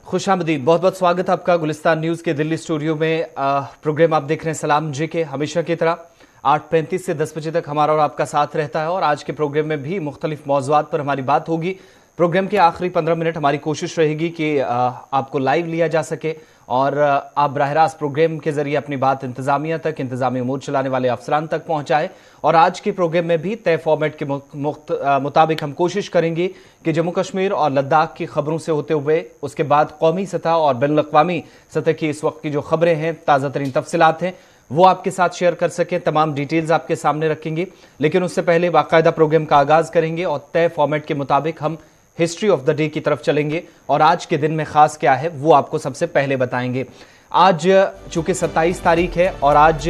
खुशामदीद, बहुत बहुत स्वागत आपका गुलिस्तान न्यूज़ के दिल्ली स्टूडियो में। प्रोग्राम आप देख रहे हैं सलाम जी के। हमेशा की तरह 8:35 से 10 बजे तक हमारा और आपका साथ रहता है और आज के प्रोग्राम में भी मुख्तलिफ मौज़ूआत पर हमारी बात होगी। प्रोग्राम के आखिरी 15 मिनट हमारी कोशिश रहेगी कि आपको लाइव लिया जा सके और आप बराह रास्त प्रोग्राम के जरिए अपनी बात इंतजामिया तक, इंतजामी उमूर चलाने वाले अफसरान तक पहुंचाए। और आज के प्रोग्राम में भी तय फॉर्मेट के मुताबिक हम कोशिश करेंगे कि जम्मू कश्मीर और लद्दाख की खबरों से होते हुए उसके बाद कौमी सतह और बैनुल-अक़वामी सतह की इस वक्त की जो खबरें हैं, ताज़ा तरीन तफसीलात हैं, वो आपके साथ शेयर कर सकें। तमाम डिटेल्स आपके सामने रखेंगे, लेकिन उससे पहले बाकायदा प्रोग्राम का आगाज करेंगे और तय फॉर्मेट के मुताबिक हम हिस्ट्री ऑफ द डे की तरफ चलेंगे और आज के दिन में खास क्या है वो आपको सबसे पहले बताएंगे। आज चूंकि 27 तारीख है और आज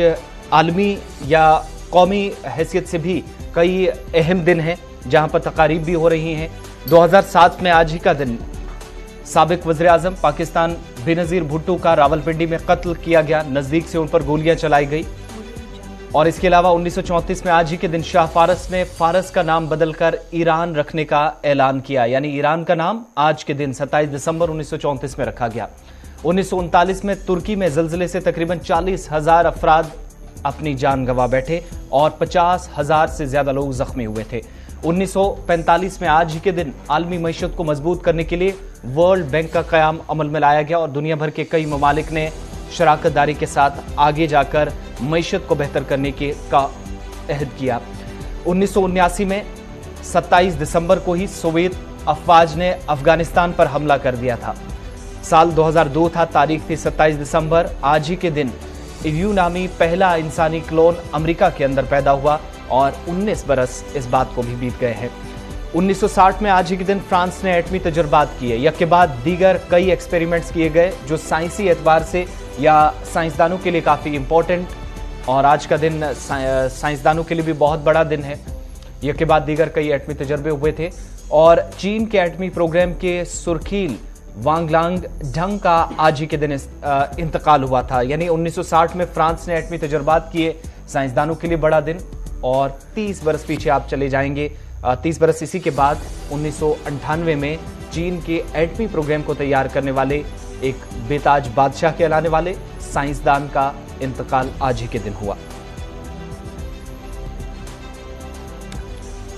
आलमी या कौमी हैसियत से भी कई अहम दिन हैं जहां पर तकारीब भी हो रही हैं। 2007 में आज ही का दिन साबिक वज़ीर-ए-आज़म पाकिस्तान बेनज़ीर भुट्टो का रावलपिंडी में कत्ल किया गया, नजदीक से उन पर गोलियां चलाई गई। और इसके अलावा 1934 में आज ही के दिन शाह फारस ने फारस का नाम बदलकर ईरान रखने का ऐलान किया, यानी ईरान का नाम आज के दिन 27 दिसंबर 1934 में रखा गया। 1939 में तुर्की में ज़लज़ले से तकरीबन 40,000 अफराद अपनी जान गंवा बैठे और 50,000 से ज्यादा लोग जख्मी हुए थे। 1945 में आज ही के दिन आलमी मईशत को मजबूत करने के लिए वर्ल्ड बैंक का क़याम अमल में लाया गया और दुनिया भर के कई ममालिक ने शराकत दारी के साथ आगे जाकर मईशत को बेहतर करने का अहद किया। 1979 में 27 दिसंबर को ही सोवियत अफवाज ने अफगानिस्तान पर हमला कर दिया था। साल 2002 था, तारीख थी 27 दिसंबर। आज ही के दिन ईयू नामी पहला इंसानी क्लोन अमेरिका के अंदर पैदा हुआ और 19 बरस इस बात को भी बीत गए हैं। 1960 में आज ही के दिन फ्रांस ने एटमी तजुर्बात किए। यह के बाद दीगर कई एक्सपेरिमेंट्स किए गए जो साइंसी एतबार से या साइंसदानों के लिए काफ़ी इंपॉर्टेंट, और आज का दिन साइंसदानों के लिए भी बहुत बड़ा दिन है। यह के बाद दीगर कई एटमी तजर्बे हुए थे और चीन के एटमी प्रोग्राम के सुरखील वांगलांग ढंग का आज ही के दिन इंतकाल हुआ था। यानी 1960 में फ्रांस ने एटमी तजुर्बात किए, साइंसदानों के लिए बड़ा दिन। और 30 बरस पीछे आप चले जाएंगे, 30 बरस इसी के बाद 1998 में चीन के एटमी प्रोग्राम को तैयार करने वाले एक बेताज बादशाह कहलाने वाले साइंसदान का इंतकाल आज ही के दिन हुआ।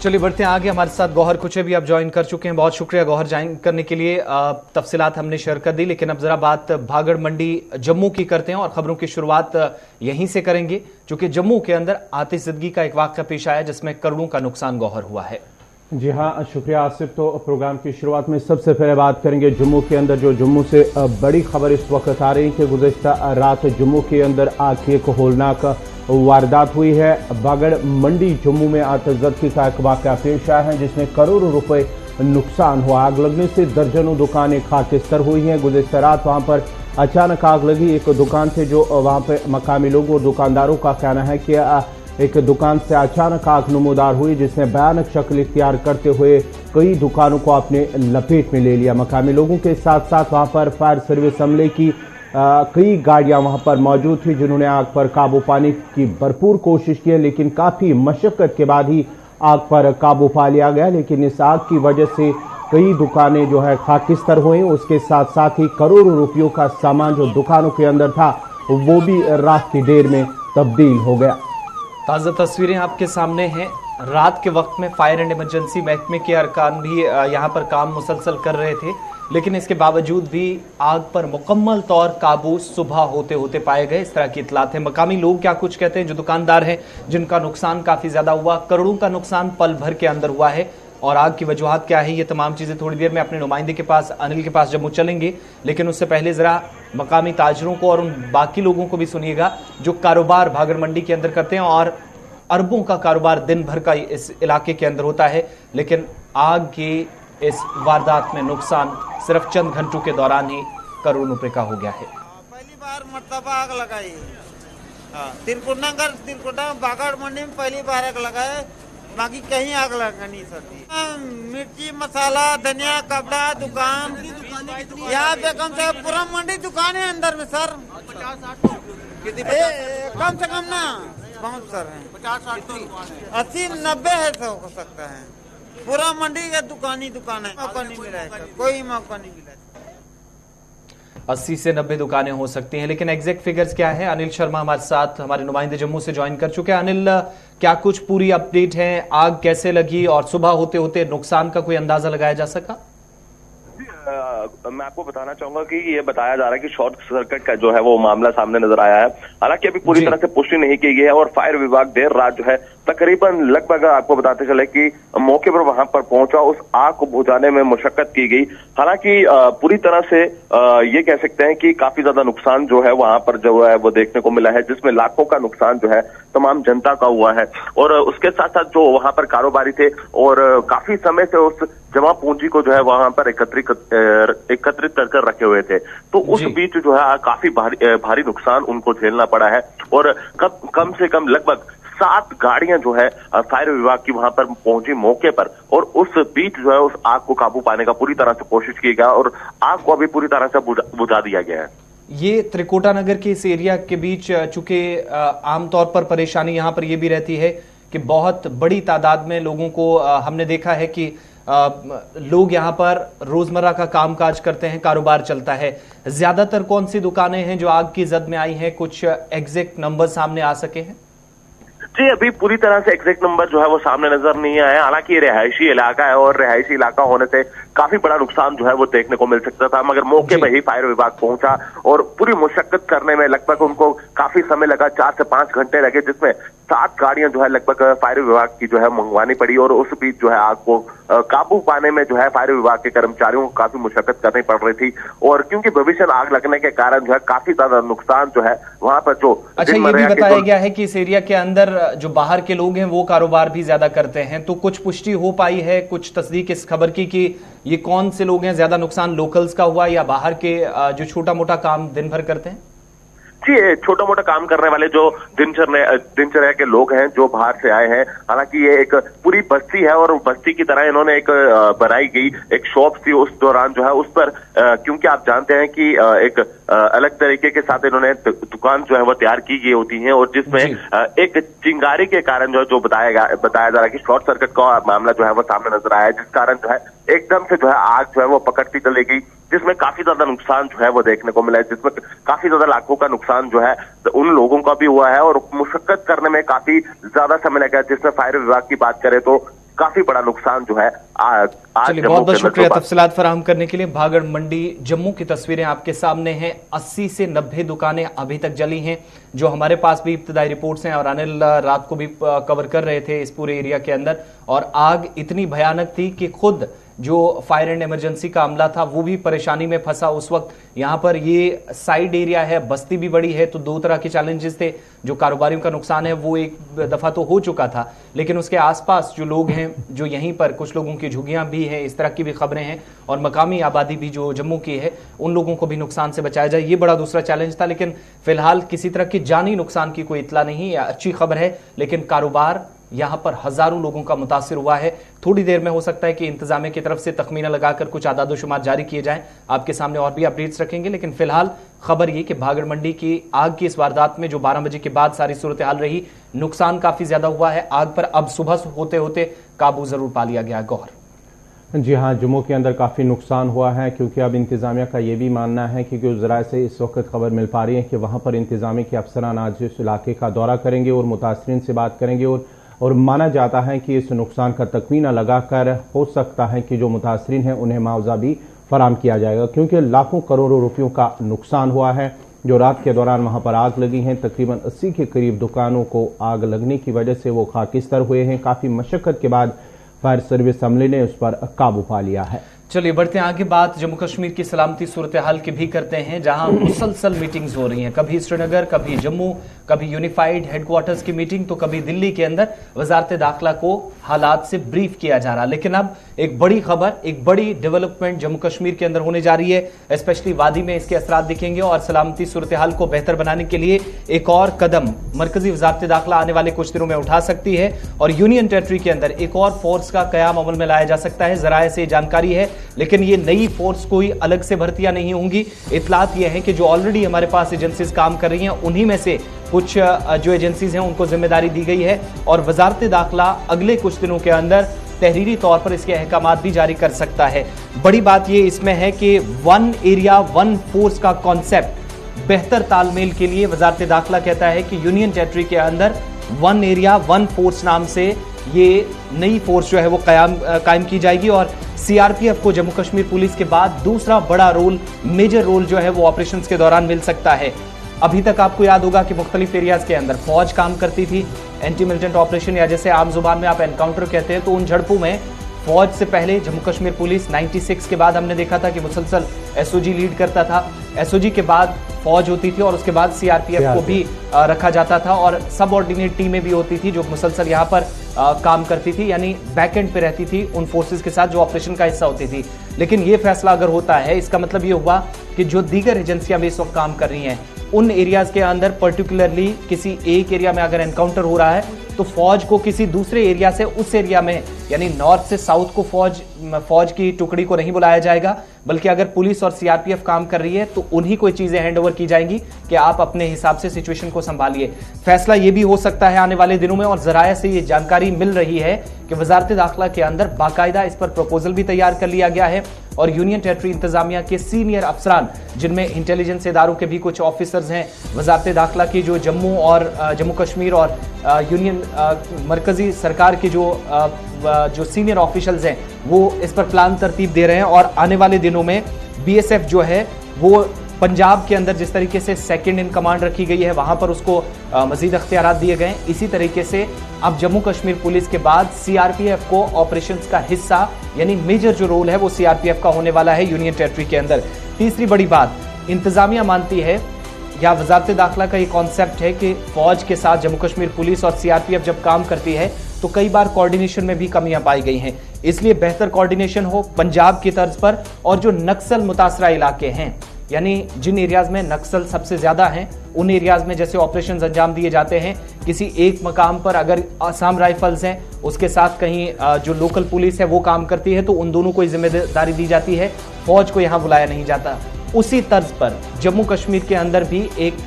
चलिए बढ़ते हैं आगे। हमारे साथ गौहर कुचे भी आप ज्वाइन कर चुके हैं, बहुत शुक्रिया गौहर ज्वाइन करने के लिए। तफसीलात हमने शेयर कर दी, लेकिन अब जरा बात भागड़ मंडी जम्मू की करते हैं और खबरों की शुरुआत यहीं से करेंगे, क्योंकि जम्मू के अंदर आतिशज़दगी का एक वाक़या पेश आया जिसमें करोड़ों का नुकसान गौहर हुआ है। जी हाँ, शुक्रिया आसिफ। तो प्रोग्राम की शुरुआत में सबसे पहले बात करेंगे जम्मू के अंदर जो जम्मू से बड़ी खबर इस वक्त आ रही है कि गुज़श्ता रात जम्मू के अंदर आग की एक होलनाक वारदात हुई है। भागड़ मंडी जम्मू में आतिशज़दगी का एक वाक़या पेश आया है जिसमें करोड़ों रुपए नुकसान हुआ। आग लगने से दर्जनों दुकानें खाकिस्तर हुई हैं। गुज़श्ता रात वहाँ पर अचानक आग लगी एक दुकान से, जो वहाँ पर मकामी लोगों और दुकानदारों का कहना है कि एक दुकान से अचानक आग नमूदार हुई जिसने भयानक शक्ल इख्तियार करते हुए कई दुकानों को अपने लपेट में ले लिया। मकामी लोगों के साथ साथ वहां पर फायर सर्विस अमले की कई गाड़ियां वहां पर मौजूद थी जिन्होंने आग पर काबू पाने की भरपूर कोशिश की, लेकिन काफ़ी मशक्क़त के बाद ही आग पर काबू पा लिया गया। लेकिन इस आग की वजह से कई दुकानें जो है खाकिस्तर हुई, उसके साथ साथ ही करोड़ों रुपयों का सामान जो दुकानों के अंदर था वो भी राख की ढेर में तब्दील हो गया। ताज़ा तस्वीरें आपके सामने हैं। रात के वक्त में फायर एंड इमरजेंसी महकमे के अरकान भी यहाँ पर काम मुसलसल कर रहे थे, लेकिन इसके बावजूद भी आग पर मुकम्मल तौर काबू सुबह होते होते पाए गए, इस तरह की इतलात है। मकामी लोग क्या कुछ कहते हैं, जो दुकानदार हैं जिनका नुकसान काफ़ी ज़्यादा हुआ, करोड़ों का नुकसान पल भर के अंदर हुआ है, और आग की वजूहात क्या है, ये तमाम चीज़ें थोड़ी देर में अपने नुमाइंदे के पास अनिल के पास जम्मू चलेंगे। लेकिन उससे पहले ज़रा मकामी ताजरों को और उन बाकी लोगों को भी सुनिएगा जो कारोबार भागड़ मंडी के अंदर करते हैं और अरबों का कारोबार दिन भर का इस इलाके के अंदर होता है, लेकिन आग की इस वारदात में नुकसान सिर्फ चंद घंटों के दौरान ही करोड़ों रुपए का हो गया है। पहली बार मरतबा आग लगाई तिरकुटा भागड़ मंडी में पहली बार आग लगाए, बाकी कहीं आग लगा नहीं सकती। मिर्ची मसाला धनिया कपड़ा दुकान, यहाँ पे कम से कम पूरा मंडी दुकान है अंदर में सर, कम से कम ना बहुत सर है, 80-90 है, हो सकता है। पूरा मंडी का दुकान ही दुकान है, मौका नहीं मिला है, कोई मौका नहीं मिला। 80 से 90 दुकानें हो सकती हैं, लेकिन एग्जैक्ट फिगर्स क्या है? अनिल शर्मा हमारे साथ, हमारे नुमाइंदे जम्मू से ज्वाइन कर चुके हैं। अनिल, क्या कुछ पूरी अपडेट है? आग कैसे लगी और सुबह होते होते नुकसान का कोई अंदाजा लगाया जा सका? मैं आपको बताना चाहूंगा कि ये बताया जा रहा है कि शॉर्ट सर्किट का जो है वो मामला सामने नजर आया है। हालांकि अभी पूरी तरह से पुष्टि नहीं की गई है और फायर विभाग देर रात जो है तकरीबन लगभग आपको बताते चले कि मौके पर वहां पर पहुंचा, उस आग को बुझाने में मशक्कत की गई। हालांकि पूरी तरह से ये कह सकते हैं कि काफी ज्यादा नुकसान जो है वहां पर जो है वो देखने को मिला है, जिसमें लाखों का नुकसान जो है तमाम जनता का हुआ है। और उसके साथ साथ जो वहां पर कारोबारी थे और काफी समय से उस जमा पूंजी को जो है वहां पर एकत्रित कर रखे हुए थे, तो उस बीच जो है काफी भारी नुकसान उनको झेलना पड़ा है। और कम से कम लगभग 7 गाड़ियां जो है फायर विभाग की वहां पर पहुंची मौके पर, और उस बीच जो है उस आग को काबू पाने का पूरी तरह से कोशिश की गया और आग को अभी पूरी तरह से बुझा दिया गया है। ये त्रिकोटा नगर के इस एरिया के बीच चूंकि आमतौर पर परेशानी यहाँ पर यह भी रहती है कि बहुत बड़ी तादाद में लोगों को हमने देखा है कि लोग यहाँ पर रोजमर्रा का कामकाज करते हैं, कारोबार चलता है। ज्यादातर कौन सी दुकानें हैं जो आग की जद में आई हैं? कुछ एग्जैक्ट नंबर सामने आ सके हैं? जी, अभी पूरी तरह से एग्जैक्ट नंबर जो है वो सामने नजर नहीं आया। हालांकि ये रिहायशी इलाका है और रिहायशी इलाका होने से काफी बड़ा नुकसान जो है वो देखने को मिल सकता था, मगर मौके पर ही फायर विभाग पहुंचा और पूरी मुशक्कत करने में लगभग उनको काफी समय लगा, 4 से 5 घंटे लगे, जिसमें 7 गाड़ियां जो है लगभग फायर विभाग की जो है मंगवानी पड़ी। और उस बीच जो है आग को काबू पाने में जो है फायर विभाग के कर्मचारियों को काफी मुशक्कत करनी पड़ रही थी। और क्योंकि भविष्य आग लगने के कारण जो है काफी ज्यादा नुकसान जो है वहां पर जो अच्छा, ये भी बताया गया है कि इस एरिया के अंदर जो बाहर के लोग हैं वो कारोबार भी ज्यादा करते हैं, तो कुछ पुष्टि हो पाई है, कुछ तस्दीक इस खबर की कि ये कौन से लोग हैं? ज्यादा नुकसान लोकल्स का हुआ या बाहर के जो छोटा मोटा काम दिन भर करते हैं? जी, छोटा मोटा काम करने वाले जो दिनचर्या के लोग हैं जो बाहर से आए हैं। हालांकि ये एक पूरी बस्ती है और बस्ती की तरह इन्होंने एक बनाई गई एक शॉप थी, उस दौरान जो है उस पर क्योंकि आप जानते हैं कि एक अलग तरीके के साथ इन्होंने दुकान जो है वो तैयार की गई होती है, और जिसमें एक चिंगारी के कारण जो बताया जा रहा है कि शॉर्ट सर्किट का मामला जो है वो सामने नजर आया है, जिस कारण जो है एकदम से जो है आग जो है वो पकड़ती चली गई, जिसमें काफी ज्यादा नुकसान जो है वो देखने को मिला है, जिसमें काफी ज्यादा लाखों का नुकसान जो है उन लोगों का भी हुआ है और मुशक्कत करने में काफी ज्यादा समय लगा, जिसमें फायर विभाग की बात करें तो काफी बड़ा नुकसान जो है आज चलिए, बहुत बहुत शुक्रिया तफसीलात फराहम करने के लिए। भागड़ मंडी जम्मू की तस्वीरें आपके सामने हैं। 80 से 90 दुकानें अभी तक जली हैं, जो हमारे पास भी इब्तदाई रिपोर्ट्स हैं और अनिल रात को भी कवर कर रहे थे इस पूरे एरिया के अंदर। और आग इतनी भयानक थी कि खुद जो फायर एंड इमरजेंसी का अमला था वो भी परेशानी में फंसा उस वक्त। यहाँ पर ये साइड एरिया है, बस्ती भी बड़ी है, तो 2 तरह के चैलेंजेस थे। जो कारोबारियों का नुकसान है वो एक दफा तो हो चुका था, लेकिन उसके आसपास जो लोग हैं, जो यहीं पर कुछ लोगों की झुग्गियां भी हैं, इस तरह की भी खबरें हैं, और मकामी आबादी भी जो जम्मू की है, उन लोगों को भी नुकसान से बचाया जाए, ये बड़ा दूसरा चैलेंज था। लेकिन फिलहाल किसी तरह की जानी नुकसान की कोई इतला नहीं, अच्छी खबर है। लेकिन कारोबार यहां पर हजारों लोगों का मुतासिर हुआ है। थोड़ी देर में हो सकता है कि इंतजामिया की तरफ से तखमीना लगाकर कुछ आदादोशुमार जारी किए जाएं, आपके सामने और भी अपडेट्स रखेंगे। लेकिन फिलहाल खबर ये कि भागड़ मंडी की आग की इस वारदात में जो 12 बजे के बाद सारी सूरत हाल रही, नुकसान काफी ज्यादा हुआ है। आग पर अब सुबह होते होते काबू जरूर पा लिया गया। गौर जी हाँ, जम्मू के अंदर काफ़ी नुकसान हुआ है, क्योंकि अब इंतज़ामिया का ये भी मानना है कि उस ज़राए से इस वक्त खबर मिल पा रही है कि वहाँ पर इंतज़ामिया के अफसरान आज इस इलाके का दौरा करेंगे और मुतासरीन से बात करेंगे, और माना जाता है कि इस नुकसान का तखमीना लगाकर हो सकता है कि जो मुतासरीन हैं उन्हें मुआवजा भी फराम किया जाएगा, क्योंकि लाखों करोड़ों रुपयों का नुकसान हुआ है। जो रात के दौरान वहाँ पर आग लगी है, तकरीबन 80 के करीब दुकानों को आग लगने की वजह से वो खाकिस्तर हुए हैं। काफ़ी मशक्कत के बाद फायर सर्विस अमले ने उस पर काबू पा लिया है। चलिए बढ़ते हैं आगे। बात जम्मू कश्मीर की सलामती सूरत हाल की भी करते हैं, जहां मुसलसल मीटिंग्स हो रही हैं, कभी श्रीनगर, कभी जम्मू, कभी यूनिफाइड हेडक्वार्टर्स की मीटिंग, तो कभी दिल्ली के अंदर वजारत दाखिला को हालात से ब्रीफ किया जा रहा। लेकिन अब एक बड़ी खबर, एक बड़ी डेवलपमेंट जम्मू कश्मीर के अंदर होने जा रही है, स्पेशली वादी में इसके असरात दिखेंगे और सलामती सूरत हाल को बेहतर बनाने के लिए एक और कदम मरकजी वजारत दाखिला आने वाले कुछ दिनों में उठा सकती है और यूनियन टेरिटरी के अंदर एक और फोर्स का कयाम अमल में लाया जा सकता है। जराए से जानकारी है, लेकिन ये नई फोर्स कोई अलग से भर्तियां नहीं होंगी। इतलात यह है कि जो ऑलरेडी हमारे पास एजेंसीज काम कर रही हैं, उन्हीं में से कुछ जो एजेंसीज हैं उनको जिम्मेदारी दी गई है और वजारत दाखिला अगले कुछ दिनों के अंदर तहरीरी तौर पर इसके अहकामात भी जारी कर सकता है। बड़ी बात ये इसमें है कि वन एरिया वन फोर्स का कॉन्सेप्ट बेहतर तालमेल के लिए वजारत दाखिला कहता है कि यूनियन टेरिटरी के अंदर वन एरिया वन फोर्स नाम से ये नई फोर्स जो है वो कायम की जाएगी और सीआरपीएफ को जम्मू कश्मीर पुलिस के बाद दूसरा बड़ा रोल, मेजर रोल जो है वो ऑपरेशंस के दौरान मिल सकता है। अभी तक आपको याद होगा कि मुख्तलिफ एरियाज के अंदर फौज काम करती थी, एंटी मिलिटेंट ऑपरेशन या जैसे आम जुबान में आप एनकाउंटर कहते हैं, तो उन झड़पों में फौज से पहले जम्मू कश्मीर पुलिस 96 के बाद हमने देखा था कि मुसलसल एसओजी लीड करता था, एसओजी के बाद फौज होती थी और उसके बाद सीआरपीएफ को भी रखा जाता था और सब ऑर्डिनेट टीमें भी होती थी जो मुसलसल यहाँ पर काम करती थी, यानी बैक एंड पे रहती थी उन फोर्सेस के साथ जो ऑपरेशन का हिस्सा होती थी। लेकिन ये फैसला अगर होता है, इसका मतलब ये हुआ कि जो दीगर एजेंसियां भी इस वक्त काम कर रही हैं उन एरियाज के अंदर, पर्टिकुलरली किसी एक एरिया में अगर एनकाउंटर हो रहा है तो फौज को किसी दूसरे एरिया से उस एरिया में, यानी नॉर्थ से साउथ को फौज की टुकड़ी को नहीं बुलाया जाएगा, बल्कि अगर पुलिस और सीआरपीएफ काम कर रही है तो उन्हीं को चीजें हैंडओवर की जाएंगी कि आप अपने हिसाब से सिचुएशन को संभालिए। फैसला ये भी हो सकता है आने वाले दिनों में और जराया से ये जानकारी मिल रही है कि वजारत दाखिला के अंदर बाकायदा इस पर प्रपोजल भी तैयार कर लिया गया है और यूनियन टेरिटरी इंतजामिया के सीनियर अफसरान, जिनमें इंटेलिजेंस इदारों के भी कुछ ऑफिसर्स हैं, वजारत दाखिला की जो जम्मू कश्मीर और यूनियन मरकजी सरकार के जो सीनियर ऑफिशियल्स हैं वो इस पर प्लान तरतीब दे रहे हैं और आने वाले दिनों में बीएसएफ जो है वो पंजाब के अंदर जिस तरीके से सेकंड इन कमांड रखी गई है वहां पर उसको मजीद अख्तियारात दिए गए, इसी तरीके से अब जम्मू कश्मीर पुलिस के बाद सीआरपीएफ को ऑपरेशंस का हिस्सा, यानी मेजर जो रोल है वो सीआरपीएफ का होने वाला है यूनियन टेरिटरी के अंदर। तीसरी बड़ी बात, इंतजामिया मानती है या वजारत दाखिला का ये कॉन्सेप्ट है कि फौज के साथ जम्मू कश्मीर पुलिस और सीआरपीएफ जब काम करती है तो कई बार कोऑर्डिनेशन में भी कमियां पाई गई हैं, इसलिए बेहतर कोऑर्डिनेशन हो पंजाब की तर्ज पर और जो नक्सल मुतासरा इलाके हैं, यानी जिन एरियाज में नक्सल सबसे ज्यादा हैं उन एरियाज में जैसे ऑपरेशंस अंजाम दिए जाते हैं, किसी एक मकाम पर अगर आसाम राइफल्स हैं उसके साथ कहीं जो लोकल पुलिस है वो काम करती है तो उन दोनों को जिम्मेदारी दी जाती है, फौज को यहां बुलाया नहीं जाता। उसी तर्ज पर जम्मू कश्मीर के अंदर भी एक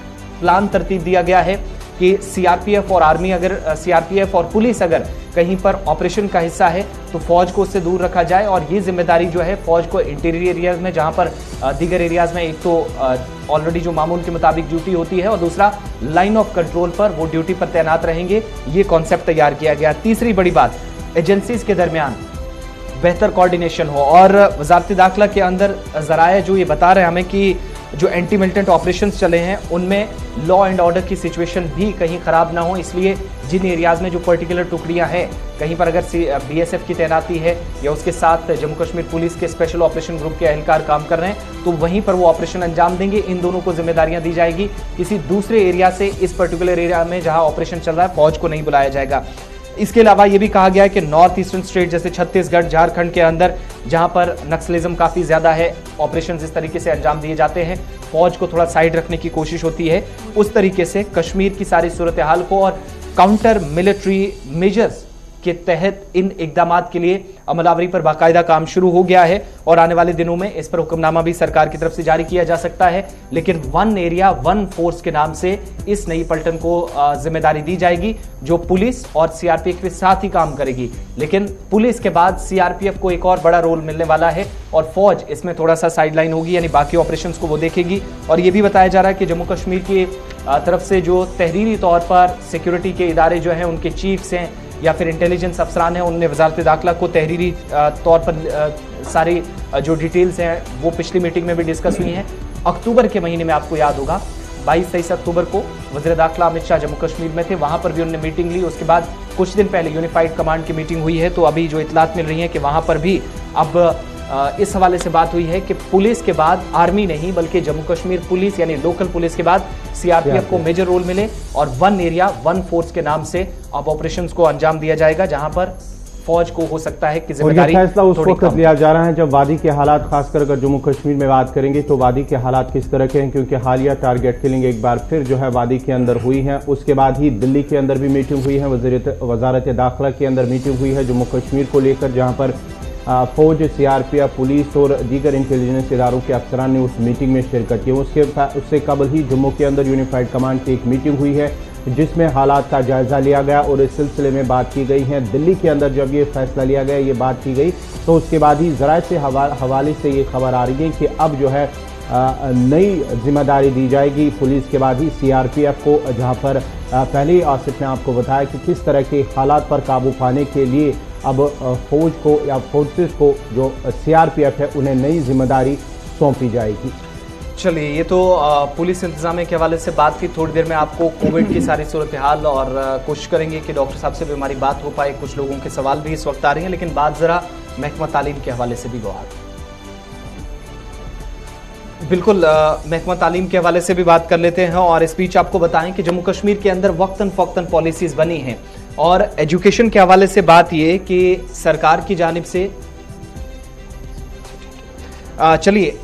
प्लान तरतीब दिया गया है कि सीआरपीएफ और आर्मी, अगर सीआरपीएफ और पुलिस अगर कहीं पर ऑपरेशन का हिस्सा है तो फौज को उससे दूर रखा जाए और ये जिम्मेदारी जो है फौज को इंटीरियर एरियाज में, जहां पर दीगर एरियाज में एक तो ऑलरेडी जो मामूल के मुताबिक ड्यूटी होती है और दूसरा लाइन ऑफ कंट्रोल पर वो ड्यूटी पर तैनात रहेंगे, ये कॉन्सेप्ट तैयार किया गया। तीसरी बड़ी बात, एजेंसीज के दरमियान बेहतर कोऑर्डिनेशन हो और वजारत दाखिला के अंदर जराए जो ये बता रहे हैं हमें कि जो एंटी मिलिटेंट ऑपरेशंस चले हैं उनमें लॉ एंड ऑर्डर की सिचुएशन भी कहीं खराब ना हो, इसलिए जिन एरियाज में जो पर्टिकुलर टुकड़ियां हैं, कहीं पर अगर बीएसएफ की तैनाती है या उसके साथ जम्मू कश्मीर पुलिस के स्पेशल ऑपरेशन ग्रुप के एहलकार काम कर रहे हैं तो वहीं पर वो ऑपरेशन अंजाम देंगे, इन दोनों को जिम्मेदारियां दी जाएगी। किसी दूसरे एरिया से इस पर्टिकुलर एरिया में जहां ऑपरेशन चल रहा है फौज को नहीं बुलाया जाएगा। इसके अलावा यह भी कहा गया है कि नॉर्थ ईस्टर्न स्टेट जैसे छत्तीसगढ़, झारखंड के अंदर जहां पर नक्सलिज्म काफी ज्यादा है, ऑपरेशंस इस तरीके से अंजाम दिए जाते हैं, फौज को थोड़ा साइड रखने की कोशिश होती है, उस तरीके से कश्मीर की सारी सूरत हाल को और काउंटर मिलिट्री मेजर्स के तहत इन इकदामात के लिए अमलावरी पर बाकायदा काम शुरू हो गया है और आने वाले दिनों में इस पर हुक्मनामा भी सरकार की तरफ से जारी किया जा सकता है। लेकिन वन एरिया वन फोर्स के नाम से इस नई पलटन को जिम्मेदारी दी जाएगी जो पुलिस और सीआरपीएफ के साथ ही काम करेगी, लेकिन पुलिस के बाद सीआरपीएफ को एक और बड़ा रोल मिलने वाला है और फौज इसमें थोड़ा सा साइडलाइन होगी, यानी बाकी ऑपरेशंस को वो देखेगी। और ये भी बताया जा रहा है कि जम्मू कश्मीर की तरफ से जो तहरीरी तौर पर सिक्योरिटी के इदारे जो हैं उनके चीफ्स हैं या फिर इंटेलिजेंस अफसरान हैं, उनने वजारत दाखिला को तहरीरी तौर पर सारी जो डिटेल्स हैं वो पिछली मीटिंग में भी डिस्कस हुई हैं। अक्टूबर के महीने में आपको याद होगा 22-23 अक्टूबर को वज़ीर दाखिला अमित शाह जम्मू कश्मीर में थे, वहां पर भी उन्होंने मीटिंग ली। उसके बाद कुछ दिन पहले यूनिफाइड कमांड की मीटिंग हुई है, तो अभी जो इतलात मिल रही है कि वहां पर भी अब इस हवाले से बात हुई है कि पुलिस के बाद आर्मी नहीं बल्कि जम्मू कश्मीर पुलिस यानी लोकल पुलिस के बाद सीआरपीएफ को मेजर रोल मिले और वन एरिया वन फोर्स के नाम से अब ऑपरेशंस को अंजाम दिया जाएगा, जहां पर फौज को हो सकता है कि जिम्मेदारी फैसला उस वक्त लिया जा रहा है जब वादी के हालात, खासकर अगर जम्मू कश्मीर में बात करेंगे तो वादी के हालात किस तरह के हैं, क्योंकि हालिया टारगेट किलिंग एक बार फिर जो है वादी के अंदर हुई है। उसके बाद ही दिल्ली के अंदर भी मीटिंग हुई है, वजारत दाखिला के अंदर मीटिंग हुई है जम्मू कश्मीर को लेकर, जहां पर फौज, सीआरपीएफ, पुलिस और दीगर इंटेलिजेंस इदारों के अफसरान ने उस मीटिंग में शिरकत की। उससे कबल ही जम्मू के अंदर यूनिफाइड कमांड की एक मीटिंग हुई है जिसमें हालात का जायजा लिया गया और इस सिलसिले में बात की गई है। दिल्ली के अंदर जब ये फैसला लिया गया, ये बात की गई, तो उसके बाद ही ज़राए से हवाले से ये खबर आ रही है कि अब जो है नई जिम्मेदारी दी जाएगी पुलिस के बाद ही सीआरपीएफ को, जहां पर पहले ही आसिफ ने आपको बताया कि किस तरह के हालात पर काबू पाने के लिए अब फौज को या फोर्सेस को जो सीआरपीएफ है उन्हें नई जिम्मेदारी सौंपी जाएगी। चलिए, ये तो पुलिस इंतजामिया के हवाले से बात थी। थोड़ी देर में आपको कोविड की सारी सूरत हाल और कोशिश करेंगे कि डॉक्टर साहब से भी हमारी बात हो पाए। कुछ लोगों के सवाल भी इस वक्त आ रहे हैं, लेकिन बात जरा महकमा तालीम के हवाले से भी गौर। बिल्कुल, महकमा तालीम के हवाले से भी बात कर लेते हैं और इस बीच आपको बताएं कि जम्मू कश्मीर के अंदर वक्तन फ़ौक्तन पॉलिसीज बनी हैं और एजुकेशन के हवाले से बात ये कि सरकार की जानिब से चलिए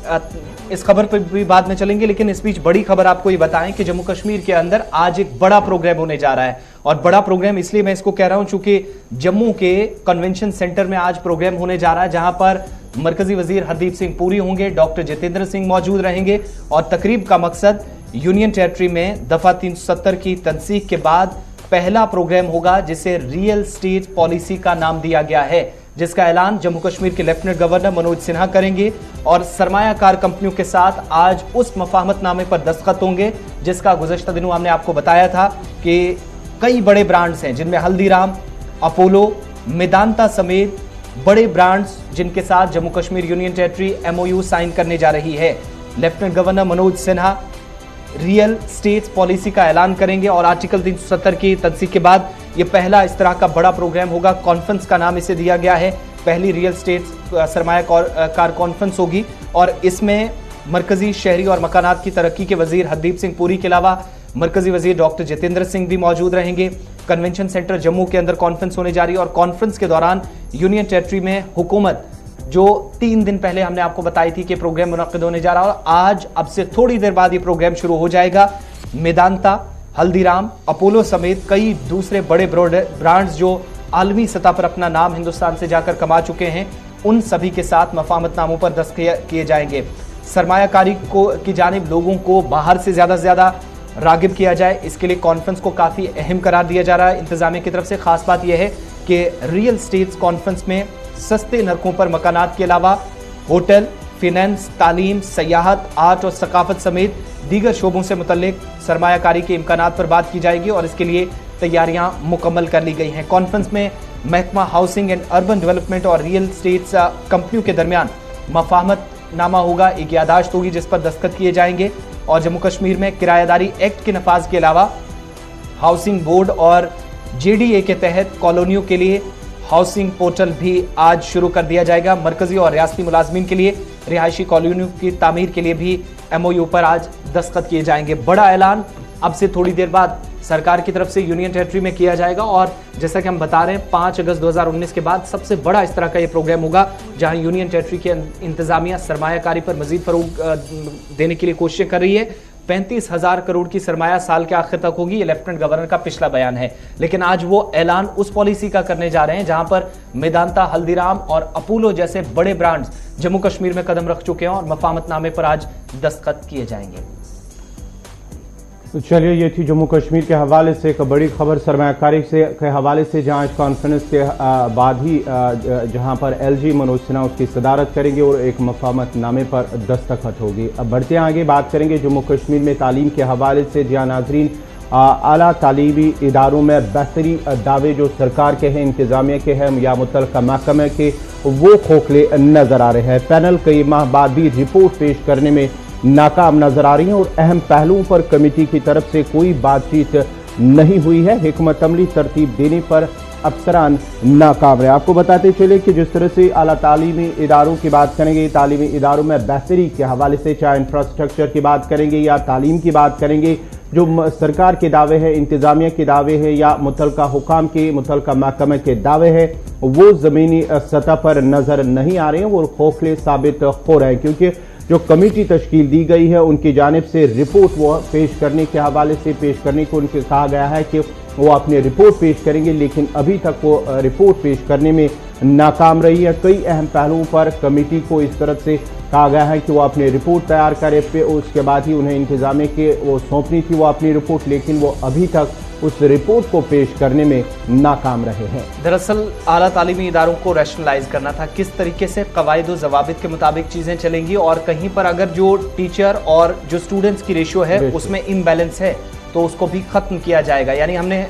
इस खबर पर भी बाद में चलेंगे, लेकिन इस बीच बड़ी खबर आपको ये बताएं कि जम्मू कश्मीर के अंदर आज एक बड़ा प्रोग्राम होने जा रहा है। और बड़ा प्रोग्राम इसलिए मैं इसको कह रहा हूं चूंकि जम्मू के कन्वेंशन सेंटर में आज प्रोग्राम होने जा रहा है, जहां पर मरकजी वजीर हरदीप सिंह पुरी होंगे, डॉक्टर जितेंद्र सिंह मौजूद रहेंगे और तकरीब का मकसद यूनियन टेरिटरी में दफा 370 की तनसीख के बाद पहला प्रोग्राम होगा जिसे रियल स्टेट पॉलिसी का नाम दिया गया है, जिसका ऐलान जम्मू कश्मीर के लेफ्टिनेंट गवर्नर मनोज सिन्हा करेंगे और सरमायाकार कंपनियों के साथ आज उस मफाहमतनामे पर दस्तखत होंगे जिसका गुज़श्ता दिनों हमने आपको बताया था कि कई बड़े ब्रांड्स हैं जिनमें हल्दीराम, अपोलो, मेदांता समेत बड़े ब्रांड्स जिनके साथ Jammu Kashmir union territory MOU sign करने जा रही है। Lieutenant governor Manoj Sinha real states policy का ऐलान करेंगे और आर्टिकल 370 की तनसीख के बाद यह पहला इस तरह का बड़ा प्रोग्राम होगा। कॉन्फ्रेंस का नाम इसे दिया गया है, पहली रियल स्टेट्स सरमायाकार कॉन्फ्रेंस होगी और इसमें मरकजी शहरी और मकानात की तरक्की के वजीर हरदीप सिंह पुरी के अलावा मरकजी वजीर डॉक्टर जितेंद्र सिंह भी मौजूद रहेंगे। कन्वेंशन सेंटर जम्मू के अंदर कॉन्फ्रेंस होने जा रही है और कॉन्फ्रेंस के दौरान यूनियन टेरिटरी में हुकूमत जो 3 दिन पहले हमने आपको बताई थी कि प्रोग्राम मुनक्किद होने जा रहा है और आज अब से थोड़ी देर बाद ये प्रोग्राम शुरू हो जाएगा। मेदांता, हल्दीराम, अपोलो समेत कई दूसरे बड़े ब्रांड्स जो आलमी सतह पर अपना नाम हिंदुस्तान से जाकर कमा चुके हैं, उन सभी के साथ मफाहमतनामों पर दस्तखत किए जाएंगे। सरमायाकारी की जानिब लोगों को बाहर से ज्यादा रागिब किया जाए, इसके लिए कॉन्फ्रेंस को काफी अहम करार दिया जा रहा है इंतजामिया की तरफ से। खास बात यह है कि रियल स्टेट्स कॉन्फ्रेंस में सस्ते नरकों पर मकानात के अलावा होटल, फिनेंस, तालीम, सयाहत, आर्ट और सकाफत समेत दीगर शोबों से मुतल्लिक सरमायाकारी के इम्कानात पर बात की जाएगी और इसके लिए तैयारियां मुकम्मल कर ली गई हैं। कॉन्फ्रेंस में महकमा हाउसिंग एंड अर्बन डेवलपमेंट और रियल स्टेट्स कंपनियों के दरमियान मफाहमतनामा होगा, एक यादाश्त होगी जिस पर दस्तखत किए जाएंगे और जम्मू कश्मीर में किराएदारी एक्ट के नफाज के अलावा हाउसिंग बोर्ड और जेडीए के तहत कॉलोनियों के लिए हाउसिंग पोर्टल भी आज शुरू कर दिया जाएगा। मरकजी और रियासती मुलाजमीन के लिए रिहायशी कॉलोनियों की तामीर के लिए भी एमओयू पर आज दस्तखत किए जाएंगे। बड़ा ऐलान अब से थोड़ी देर बाद सरकार की तरफ से यूनियन टेरिटरी में किया जाएगा और जैसा कि हम बता रहे हैं 5 अगस्त 2019 के बाद सबसे बड़ा इस तरह का ये प्रोग्राम होगा जहां यूनियन टेरिटरी के इंतजामिया सरमायाकारी पर मजीद फरोग देने के लिए कोशिशें कर रही है। 35,000 करोड़ की सरमाया साल के आखिर तक होगी, ये लेफ्टिनेंट गवर्नर का पिछला बयान है, लेकिन आज वो ऐलान उस पॉलिसी का करने जा रहे हैं जहां पर मेदांता, हल्दीराम और अपोलो जैसे बड़े ब्रांड्स जम्मू कश्मीर में कदम रख चुके हैं और मफाहमतनामे पर आज दस्तखत किए जाएंगे। तो चलिए, ये थी जम्मू कश्मीर के हवाले से एक बड़ी खबर सरमायाकारी के हवाले से, जहां इस कॉन्फ्रेंस के बाद ही जहां पर एलजी मनोज सिन्हा उसकी सदारत करेंगे और एक मफाहमतनामे पर दस्तखत होगी। अब बढ़ते हैं आगे, बात करेंगे जम्मू कश्मीर में तालीम के हवाले से। जहां नाजरीन आला तालीमी इदारों में बेहतरी दावे जो सरकार के हैं, इंतजामिया के हैं या मुतल्लिका महकमे के, वो खोखले नजर आ रहे हैं। पैनल कई माह बाद भी रिपोर्ट पेश करने में नाकाम नजर आ रही है और अहम पहलुओं पर कमेटी की तरफ से कोई बातचीत नहीं हुई है। हिकमत अमली तरतीब देने पर अफसरान नाकाम रहे। आपको बताते चले कि जिस तरह से आला तालीमी इदारों की बात करेंगे, तालीमी इदारों में बेहतरी के हवाले से चाहे इंफ्रास्ट्रक्चर की बात करेंगे या तालीम की बात करेंगे, जो सरकार के दावे हैं, इंतजामिया के दावे हैं या मुतल्लिका हुकाम के, मुतल्लिका महकमे के दावे हैं, वो जमीनी सतह पर नजर नहीं आ रहे हैं, वो खोखले साबित हो रहे हैं। क्योंकि जो कमेटी तश्कील दी गई है उनकी जानिब से रिपोर्ट वो पेश करने के हवाले से पेश करने को उनके कहा गया है कि वो अपनी रिपोर्ट पेश करेंगे, लेकिन अभी तक वो रिपोर्ट पेश करने में नाकाम रही है। कई अहम पहलुओं पर कमेटी को इस तरफ से कहा गया है कि वो अपनी रिपोर्ट तैयार करे, फिर उसके बाद ही उन्हें इंतजामिया के वो सौंपनी थी वो अपनी रिपोर्ट, लेकिन वो अभी तक उस रिपोर्ट को पेश करने में नाकाम रहे हैं। दरअसल आला तालीमी इदारों को रैशनलाइज करना था, किस तरीके से कवायद व ज़वाबित के मुताबिक चीज़ें चलेंगी, और कहीं पर अगर जो टीचर और जो स्टूडेंट्स की रेशियो है उसमें इम्बैलेंस है तो उसको भी खत्म किया जाएगा। यानी हमने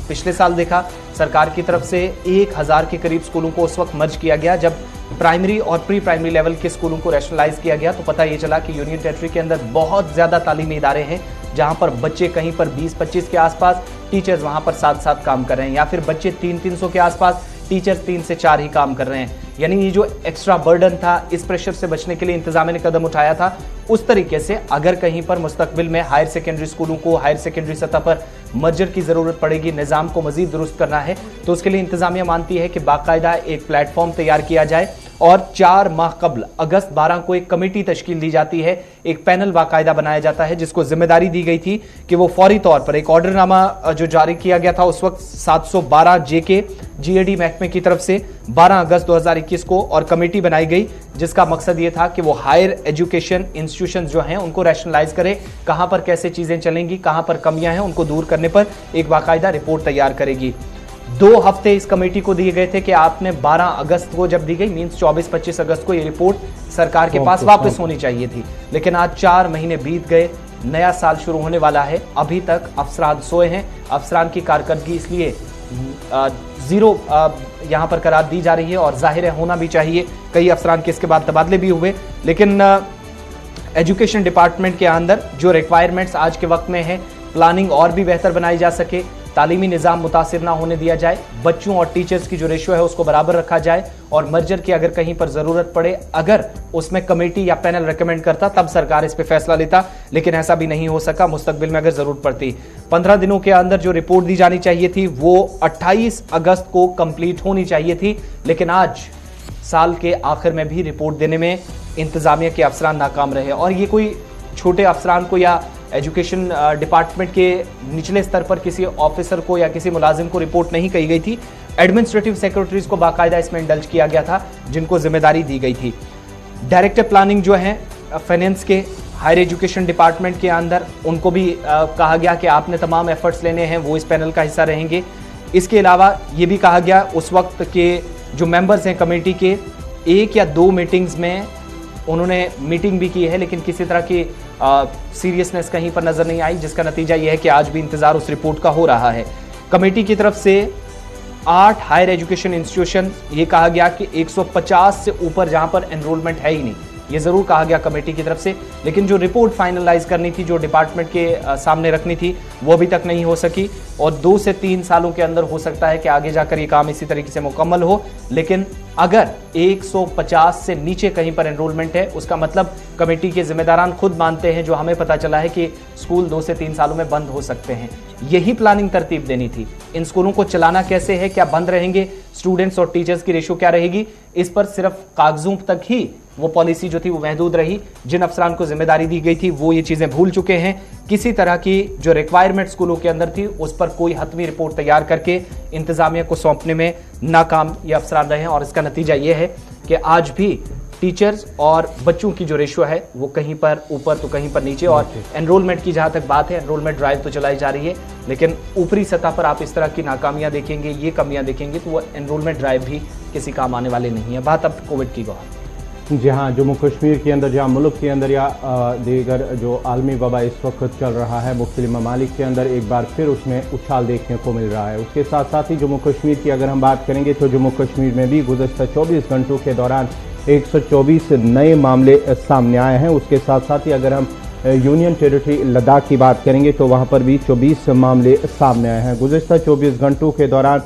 पिछले साल देखा सरकार की तरफ से 1000 के करीब स्कूलों को उस वक्त मर्ज किया गया जब प्राइमरी और प्री प्राइमरी लेवल के स्कूलों को रैशनलाइज किया गया, तो पता ये चला कि यूनियन टेरिटरी के अंदर बहुत ज़्यादा तालीमी इदारे हैं जहां पर बच्चे कहीं पर 20-25 के आसपास, टीचर्स वहां पर 7-7 काम कर रहे हैं, या फिर बच्चे 300-300 के आसपास, टीचर्स 3 से 4 ही काम कर रहे हैं। यानी ये जो एक्स्ट्रा बर्डन था, इस प्रेशर से बचने के लिए इंतजामिया ने कदम उठाया था। उस तरीके से अगर कहीं पर मुस्तकबिल में हायर सेकेंडरी स्कूलों को हायर सेकेंडरी सतह पर मर्जर की जरूरत पड़ेगी, निज़ाम को मजीद दुरुस्त करना है, तो उसके लिए इंतजामिया मानती है कि बाकायदा एक प्लेटफॉर्म तैयार किया जाए और 4 माह कबल अगस्त 12 को एक कमेटी तश्कील दी जाती है, एक पैनल बाकायदा बनाया जाता है जिसको जिम्मेदारी दी गई थी कि वो फौरी तौर पर एक ऑर्डरनामा जो जारी किया गया था उस वक्त 712 जेके जीएडी महकमे की तरफ से 12 अगस्त 2021 को, और कमेटी बनाई गई जिसका मकसद ये था कि वो हायर एजुकेशन इंस्टीट्यूशंस जो हैं उनको रैशनलाइज करे, कहां पर कैसे चीजें चलेंगी, कहां पर कमियां हैं, उनको दूर करने पर एक बाकायदा रिपोर्ट तैयार करेगी। 2 हफ्ते इस कमेटी को दिए गए थे कि आपने 12 अगस्त को जब दी गई, मींस 24-25 अगस्त को ये रिपोर्ट सरकार के पास वापस होनी चाहिए थी, लेकिन आज 4 महीने बीत गए, नया साल शुरू होने वाला है, अभी तक अफसरान सोए हैं। अफसरान की कारकर्दगी इसलिए जीरो यहां पर करार दी जा रही है, और जाहिर है होना भी चाहिए, कई अफसरान के इसके बाद तबादले भी हुए, लेकिन एजुकेशन डिपार्टमेंट के अंदर जो रिक्वायरमेंट्स आज के वक्त में है, प्लानिंग और भी बेहतर बनाई जा सके, तालीमी निज़ाम मुतासिर ना होने दिया जाए, बच्चों और टीचर्स की जो रेशियो है उसको बराबर रखा जाए, और मर्जर की अगर कहीं पर ज़रूरत पड़े, अगर उसमें कमेटी या पैनल रेकमेंड करता तब सरकार इस पे फैसला लेता, लेकिन ऐसा भी नहीं हो सका। मुस्तकबिल में अगर ज़रूरत पड़ती 15 दिनों के अंदर जो रिपोर्ट दी जानी चाहिए थी वो 28 अगस्त को कंप्लीट होनी चाहिए थी, लेकिन आज साल के आखिर में भी रिपोर्ट देने में इंतजामिया के अफसरान नाकाम रहे। और ये कोई छोटे अफसरान को या एजुकेशन डिपार्टमेंट के निचले स्तर पर किसी ऑफिसर को या किसी मुलाजिम को रिपोर्ट नहीं कही गई थी, एडमिनिस्ट्रेटिव सेक्रेटरीज को बाकायदा इसमें इंडल्ज किया गया था जिनको जिम्मेदारी दी गई थी। डायरेक्टर प्लानिंग जो है फाइनेंस के हायर एजुकेशन डिपार्टमेंट के अंदर, उनको भी कहा गया कि आपने तमाम एफर्ट्स लेने हैं, वो इस पैनल का हिस्सा रहेंगे। इसके अलावा ये भी कहा गया उस वक्त के जो मेंबर्स हैं कमेटी के, 1 या 2 मीटिंग्स में उन्होंने मीटिंग भी की है, लेकिन किसी तरह की सीरियसनेस कहीं पर नजर नहीं आई, जिसका नतीजा यह है कि आज भी इंतजार उस रिपोर्ट का हो रहा है। कमेटी की तरफ से 8 हायर एजुकेशन इंस्टीट्यूशन, ये कहा गया कि 150 से ऊपर जहां पर एनरोलमेंट है ही नहीं, ये जरूर कहा गया कमेटी की तरफ से, लेकिन जो रिपोर्ट फाइनलाइज करनी थी, जो डिपार्टमेंट के सामने रखनी थी, वो अभी तक नहीं हो सकी, और 2 से 3 सालों के अंदर हो सकता है कि आगे जाकर ये काम इसी तरीके से मुकम्मल हो। लेकिन अगर 150 से नीचे कहीं पर एनरोलमेंट है, उसका मतलब कमेटी के जिम्मेदारान खुद मानते हैं, जो हमें पता चला है कि स्कूल 2 से 3 सालों में बंद हो सकते हैं। यही प्लानिंग तरतीब देनी थी। इन स्कूलों को चलाना कैसे है, क्या बंद रहेंगे, स्टूडेंट्स और टीचर्स की रेशियो क्या रहेगी, इस पर सिर्फ कागजों तक ही वो पॉलिसी जो थी वो महदूद रही। जिन अफसरान को जिम्मेदारी दी गई थी वो ये चीजें भूल चुके हैं। किसी तरह की जो रिक्वायरमेंट स्कूलों के अंदर थी उस पर कोई हतमी रिपोर्ट तैयार करके इंतजामिया को सौंपने में नाकाम ये अफसरान रहे हैं, और इसका नतीजा ये है कि आज भी टीचर्स और बच्चों की जो रेशियो है वो कहीं पर ऊपर तो कहीं पर नीचे। और एनरोलमेंट की जहां तक बात है, एनरोलमेंट ड्राइव तो चलाई जा रही है, लेकिन ऊपरी सतह पर आप इस तरह की नाकामियां देखेंगे, ये कमियां देखेंगे, तो वो एनरोलमेंट ड्राइव भी किसी काम आने वाले नहीं है। बात अब कोविड की गौर। जी हाँ, जम्मू कश्मीर के अंदर, जहाँ मुल्क के अंदर या दीगर जो आलमी वबा इस वक्त चल रहा है, मुख्तलिफ ममालिक के अंदर एक बार फिर उसमें उछाल देखने को मिल रहा है। उसके साथ साथ ही जम्मू कश्मीर की अगर हम बात करेंगे तो जम्मू कश्मीर में भी गुज़श्ता 24 घंटों के दौरान 124 नए मामले सामने आए हैं। उसके साथ साथ ही अगर हम यूनियन टेरिटरी लद्दाख की बात करेंगे तो वहाँ पर भी 24 मामले सामने आए हैं। गुज़श्ता 24 घंटों के दौरान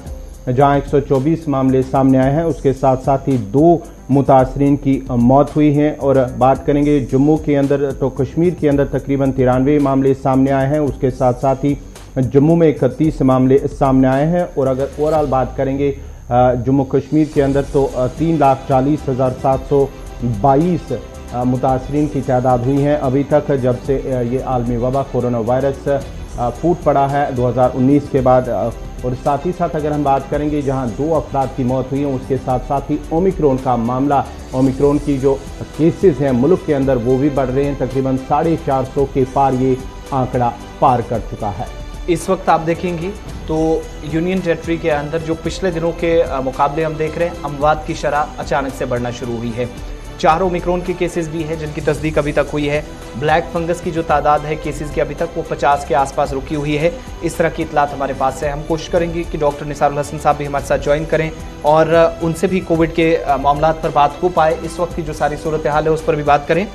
जहाँ 124 मामले सामने आए हैं, उसके साथ साथ ही 2 मुतासरीन की मौत हुई है। और बात करेंगे जम्मू के अंदर तो कश्मीर के अंदर तकरीबन 93 मामले सामने आए हैं। उसके साथ साथ ही जम्मू में 31 मामले सामने आए हैं। और अगर ओवरऑल बात करेंगे जम्मू कश्मीर के अंदर तो 3,40,722 मुतासरीन की तादाद हुई है अभी तक, जब से ये आलमी वबा कोरोना वायरस फूट पड़ा है। 2019 के बाद और साथ ही साथ अगर हम बात करेंगे जहां 2 अफराद की मौत हुई है, उसके साथ साथ ही ओमिक्रॉन का मामला, ओमिक्रॉन की जो केसेस हैं मुल्क के अंदर वो भी बढ़ रहे हैं। तकरीबन 450 के पार ये आंकड़ा पार कर चुका है। इस वक्त आप देखेंगे तो यूनियन टेरिटरी के अंदर जो पिछले दिनों के मुकाबले हम देख रहे हैं, अमवात की शरह अचानक से बढ़ना शुरू हुई है। 4 ओमिक्रॉन के केसेस भी हैं जिनकी तस्दीक अभी तक हुई है। ब्लैक फंगस की जो तादाद है केसेस की अभी तक वो 50 के आसपास रुकी हुई है। इस तरह की इतलात हमारे पास है। हम कोशिश करेंगे कि डॉक्टर निसारुल हसन साहब भी हमारे साथ ज्वाइन करें और उनसे भी कोविड के मामला पर बात हो पाए, इस वक्त की जो सारी सूरत हाल है उस पर भी बात करें।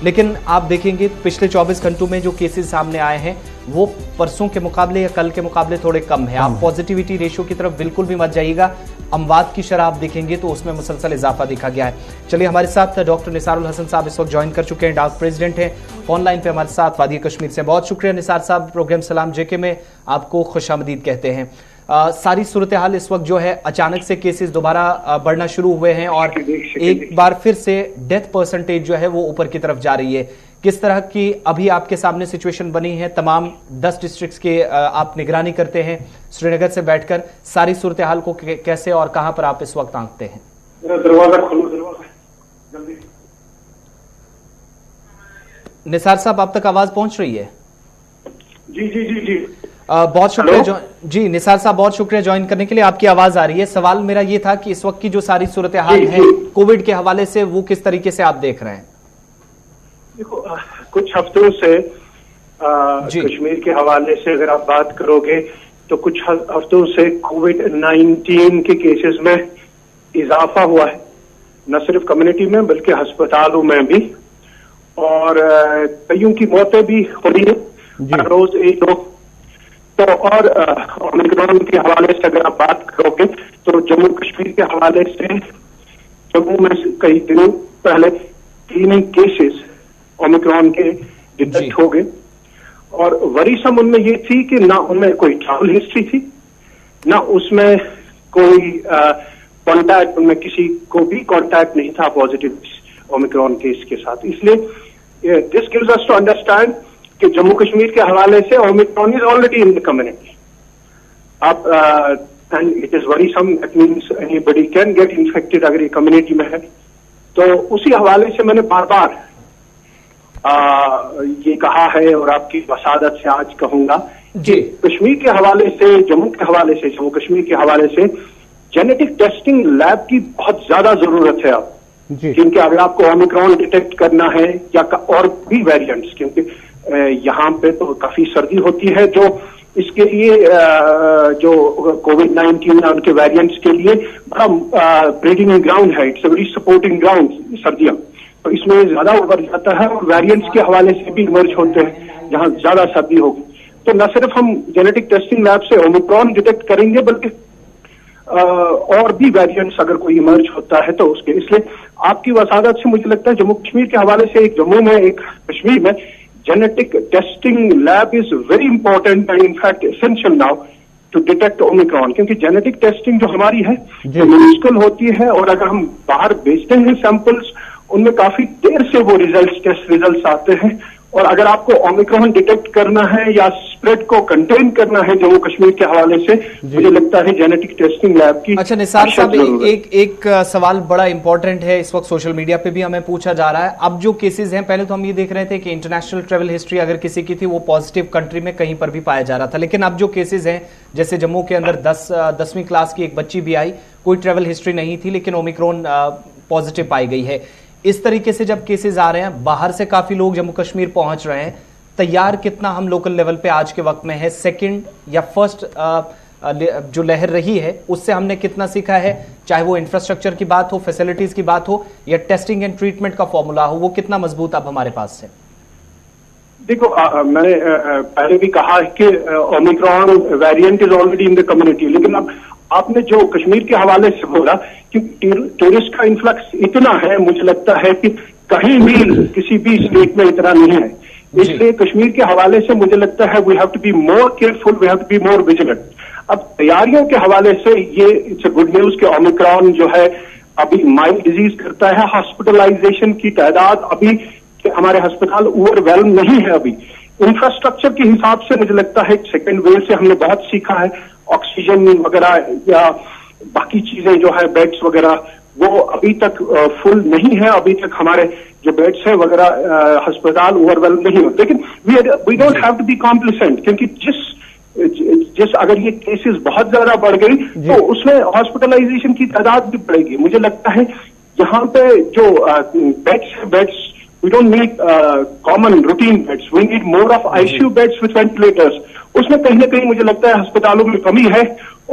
लेकिन आप देखेंगे पिछले 24 घंटों में जो केसेस सामने आए हैं वो परसों के मुकाबले या कल के मुकाबले थोड़े कम है। आप पॉजिटिविटी रेशियो की तरफ बिल्कुल भी मत जाइएगा। अमवात की शरह आप देखेंगे तो उसमें मुसलसल इजाफा देखा गया है। चलिए, हमारे साथ डॉक्टर निसारुल हसन साहब इस वक्त ज्वाइन कर चुके हैं, डाक प्रेसिडेंट हैं। फोन लाइन पे हमारे साथ वादी कश्मीर से। बहुत शुक्रिया निसार साहब, प्रोग्राम सलाम जेके में आपको खुशामदीद कहते हैं। सारी सूरत हाल इस वक्त जो है अचानक से केसेस दोबारा बढ़ना शुरू हुए हैं और एक बार फिर से डेथ परसेंटेज जो है वो ऊपर की तरफ जा रही है। किस तरह की अभी आपके सामने सिचुएशन बनी है? तमाम 10 डिस्ट्रिक्ट्स के आप निगरानी करते हैं श्रीनगर से बैठकर, सारी सूरत हाल को कैसे और कहां पर आप इस वक्त आंकते हैं? दरवाजा खोलो, दरवाजा जल्दी। निसार साहब, आप तक आवाज पहुंच रही है? जी जी जी जी बहुत शुक्रिया जी निसार साहब, बहुत शुक्रिया ज्वाइन करने के लिए। आपकी आवाज आ रही है। सवाल मेरा ये था कि इस वक्त की जो सारी सूरत हाल है कोविड के हवाले से वो किस तरीके से आप देख रहे हैं? देखो, कुछ हफ्तों से कश्मीर के हवाले से अगर आप बात करोगे तो कुछ हफ्तों से कोविड-19 के केसेस में इजाफा हुआ है, न सिर्फ कम्युनिटी में बल्कि अस्पतालों में भी, और कईयों की मौतें भी हो रही है रोज 1-2। तो और ओमिक्रॉन के हवाले से अगर आप बात करोगे तो जम्मू कश्मीर के हवाले से जम्मू में कई दिनों पहले 3 केसेस ओमिक्रॉन के डिटेक्ट हो गए और वरीसम उनमें ये थी कि ना उनमें कोई ट्रैवल हिस्ट्री थी, ना उसमें कोई कांटेक्ट, उनमें किसी को भी कांटेक्ट नहीं था पॉजिटिव ओमिक्रॉन केस के साथ। इसलिए this gives us to understand कि जम्मू कश्मीर के हवाले से omicron is already in the community. अब and it is worrisome, that means anybody can get infected अगर ये कम्युनिटी में है। तो उसी हवाले से मैंने बार बार ये कहा है और आपकी वसादत से आज कहूंगा कि कश्मीर के हवाले से, जम्मू के हवाले से, जम्मू कश्मीर के हवाले से जेनेटिक टेस्टिंग लैब की बहुत ज्यादा जरूरत है अब, क्योंकि अगर आपको ओमिक्रॉन डिटेक्ट करना है या और भी वेरिएंट्स, क्योंकि यहाँ पे तो काफी सर्दी होती है, जो इसके लिए जो कोविड-19 या उनके वेरिएंट्स के लिए बड़ा ब्रीडिंग ग्राउंड है, it's a very supporting ground सर्दियां, तो इसमें ज्यादा उभर जाता है और वेरिएंट्स के हवाले से भी इमर्ज होते हैं जहां ज्यादा सर्दी होगी। तो न सिर्फ हम जेनेटिक टेस्टिंग लैब से ओमिक्रॉन डिटेक्ट करेंगे बल्कि और भी वेरिएंट्स अगर कोई इमर्ज होता है तो उसके, इसलिए आपकी वसादत से मुझे लगता है जम्मू कश्मीर के हवाले से, एक जम्मू में एक कश्मीर में, genetic testing lab is very important and in fact essential now to detect Omicron, क्योंकि जेनेटिक टेस्टिंग जो हमारी है जो म्यूनिसिपल होती है और अगर हम बाहर भेजते हैं सैंपल्स, उनमें काफी देर से वो टेस्ट रिजल्ट्स आते हैं, और अगर आपको ओमिक्रॉन डिटेक्ट करना है या स्प्रेड को कंटेन करना है जम्मू कश्मीर के हवाले से, मुझे लगता है जेनेटिक टेस्टिंग लैब की। अच्छा निसार साहब, एक सवाल बड़ा इंपॉर्टेंट है, इस वक्त सोशल मीडिया पे भी हमें पूछा जा रहा है। अब जो केसेस हैं, पहले तो हम ये देख रहे थे कि इंटरनेशनल ट्रेवल हिस्ट्री अगर किसी की थी वो पॉजिटिव कंट्री में कहीं पर भी पाया जा रहा था, लेकिन अब जो केसेस हैं, जैसे जम्मू के अंदर 10वीं क्लास की एक बच्ची भी आई, कोई ट्रेवल हिस्ट्री नहीं थी लेकिन ओमिक्रॉन पॉजिटिव पाई गई है। इस तरीके से जब केसेस आ रहे हैं, बाहर से काफी लोग जम्मू कश्मीर पहुंच रहे हैं, तैयार कितना हम लोकल लेवल पे आज के वक्त में है? सेकंड या फर्स्ट जो लहर रही है उससे हमने कितना सीखा है, चाहे वो इंफ्रास्ट्रक्चर की बात हो, फैसिलिटीज की बात हो या टेस्टिंग एंड ट्रीटमेंट का फॉर्मूला हो, वो कितना मजबूत अब हमारे पास है? देखो, मैंने पहले भी कहा है कि Omicron variant is already in the community, लेकिन अब आपने जो कश्मीर के हवाले से बोला कि टूरिस्ट का इन्फ्लक्स इतना है, मुझे लगता है कि कहीं भी किसी भी स्टेट में इतना नहीं है, इसलिए कश्मीर के हवाले से मुझे लगता है we have to be more careful, we have to be more vigilant. अब तैयारियों के हवाले से ये इट्स अ गुड न्यूज कि ओमिक्रॉन जो है अभी माइल्ड डिजीज करता है, हॉस्पिटलाइजेशन की तादाद अभी हमारे अस्पताल ओवरवेल्म नहीं है अभी। इंफ्रास्ट्रक्चर के हिसाब से मुझे लगता है सेकेंड वेव से हमने बहुत सीखा है, ऑक्सीजन वगैरह या बाकी चीजें जो है बेड्स वगैरह वो अभी तक फुल नहीं है। अभी तक हमारे जो बेड्स है वगैरह अस्पताल ओवरवेल नहीं हो, लेकिन we don't have to be complacent, क्योंकि जिस अगर ये केसेस बहुत ज्यादा बढ़ गई तो उसमें हॉस्पिटलाइजेशन की तादाद भी बढ़ेगी। मुझे लगता है यहाँ पे जो beds we don't need common routine beds, we need more of ICU beds with ventilators. उसमें कहीं ना कहीं मुझे लगता है अस्पतालों में कमी है।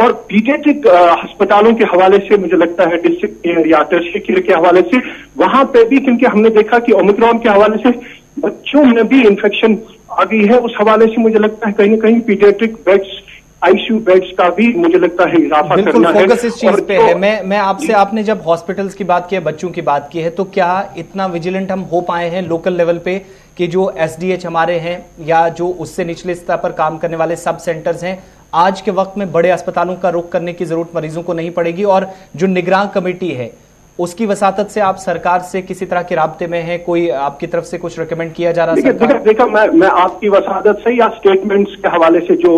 और पीडियाट्रिक अस्पतालों के हवाले से मुझे लगता है डिस्ट्रिक्ट केयर या टर्शियरी केयर के हवाले से वहां पे भी, क्योंकि हमने देखा कि ओमिक्रॉन के हवाले से बच्चों में भी इन्फेक्शन आ गई है, उस हवाले से मुझे लगता है कहीं ना कहीं पीडियाट्रिक बेड्स आईसीयू बेड्स का भी मुझे लगता है इजाफा करना है। फोकस इस चीज पे है। मैं आपसे, आपने जब हॉस्पिटल्स की बात की है, बच्चों की बात की है, तो क्या इतना विजिलेंट हम हो पाए हैं लोकल लेवल पे कि जो एसडीएच हमारे हैं या जो उससे निचले स्तर पर काम करने वाले सब सेंटर्स हैं, आज के वक्त में बड़े अस्पतालों का रुख करने की जरूरत मरीजों को नहीं पड़ेगी? और जो निगरान कमेटी है उसकी वसातत से आप सरकार से किसी तरह के राब्ते में हैं? कोई आपकी तरफ से कुछ रिकमेंड किया जा रहा है? देखा मैं आपकी वसादत से या स्टेटमेंट्स के हवाले से जो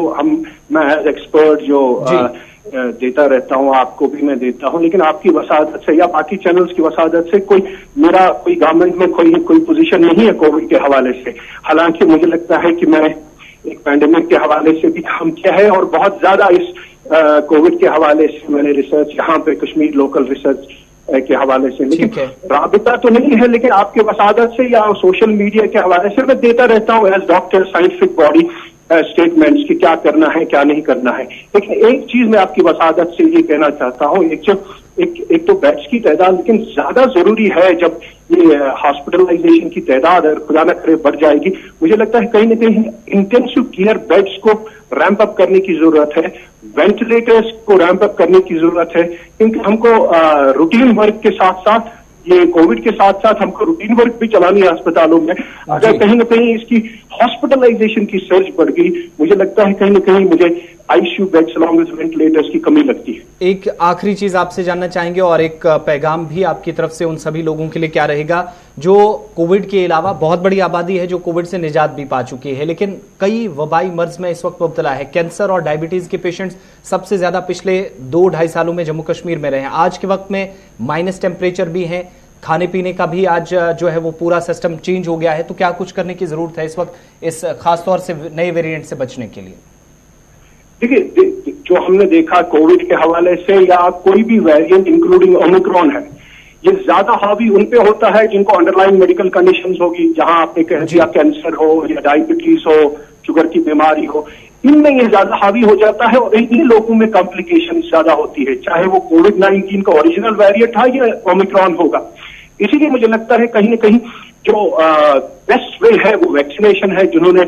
मैं एज एक्सपर्ट जो देता रहता हूं, आपको भी मैं देता हूं, लेकिन आपकी वसादत से या बाकी चैनल्स की वसादत से मेरा कोई गवर्नमेंट में कोई पोजीशन नहीं है कोविड के हवाले से। हालांकि मुझे लगता है कि मैंने एक पैंडेमिक के हवाले से भी काम किया है और बहुत ज्यादा इस कोविड के हवाले से मैंने रिसर्च यहाँ पे कश्मीर लोकल रिसर्च के हवाले से, लेकिन राबिता तो नहीं है, लेकिन आपके वसादत से या सोशल मीडिया के हवाले से मैं देता रहता हूँ as doctor scientific body statements कि क्या करना है क्या नहीं करना है। लेकिन एक चीज मैं आपकी वसादत से ये कहना चाहता हूँ, एक तो बेड्स की तादाद, लेकिन ज्यादा जरूरी है जब ये हॉस्पिटलाइजेशन की तादाद अगर खुदा न करे बढ़ जाएगी, मुझे लगता है कहीं ना कहीं इंटेंसिव केयर बेड्स को रैंप अप करने की जरूरत है, वेंटिलेटर्स को रैंप अप करने की जरूरत है, क्योंकि हमको रूटीन वर्क के साथ साथ ये कोविड के साथ साथ हमको रूटीन वर्क भी चलानी है अस्पतालों में। अगर कहीं ना कहीं इसकी हॉस्पिटलाइजेशन की सर्च बढ़ गई, मुझे लगता है कहीं ना कहीं मुझे ICU beds along with ventilators की कमी लगती है। एक आखिरी चीज आपसे जानना चाहेंगे और एक पैगाम भी आपकी तरफ से उन सभी लोगों के लिए क्या रहेगा जो कोविड के अलावा, बहुत बड़ी आबादी है जो कोविड से निजात भी पा चुकी है लेकिन कई वबाई मर्ज में इस वक्त मुब्तला है। कैंसर और डायबिटीज के पेशेंट्स सबसे ज्यादा पिछले 2-2.5 सालों में जम्मू कश्मीर में रहे हैं। आज के वक्त में माइनस टेम्परेचर भी है, खाने पीने का भी आज जो है वो पूरा सिस्टम चेंज हो गया है, तो क्या कुछ करने की जरूरत है इस वक्त इस खासतौर से नए वेरिएंट से बचने के लिए? देखिए, जो हमने देखा कोविड के हवाले से या कोई भी वेरिएंट इंक्लूडिंग ओमिक्रॉन है, ये ज्यादा हावी उन पे होता है जिनको अंडरलाइन मेडिकल कंडीशंस होगी, जहां आपने कह दिया कैंसर हो या डायबिटीज हो, शुगर की बीमारी हो, इनमें ये ज्यादा हावी हो जाता है और इन्हीं लोगों में कॉम्प्लिकेशन ज्यादा होती है, चाहे वो कोविड-19 का ओरिजिनल वेरिएंट था या ओमिक्रॉन होगा। इसीलिए मुझे लगता है कहीं ना कहीं जो बेस्ट वे है वो वैक्सीनेशन है। जिन्होंने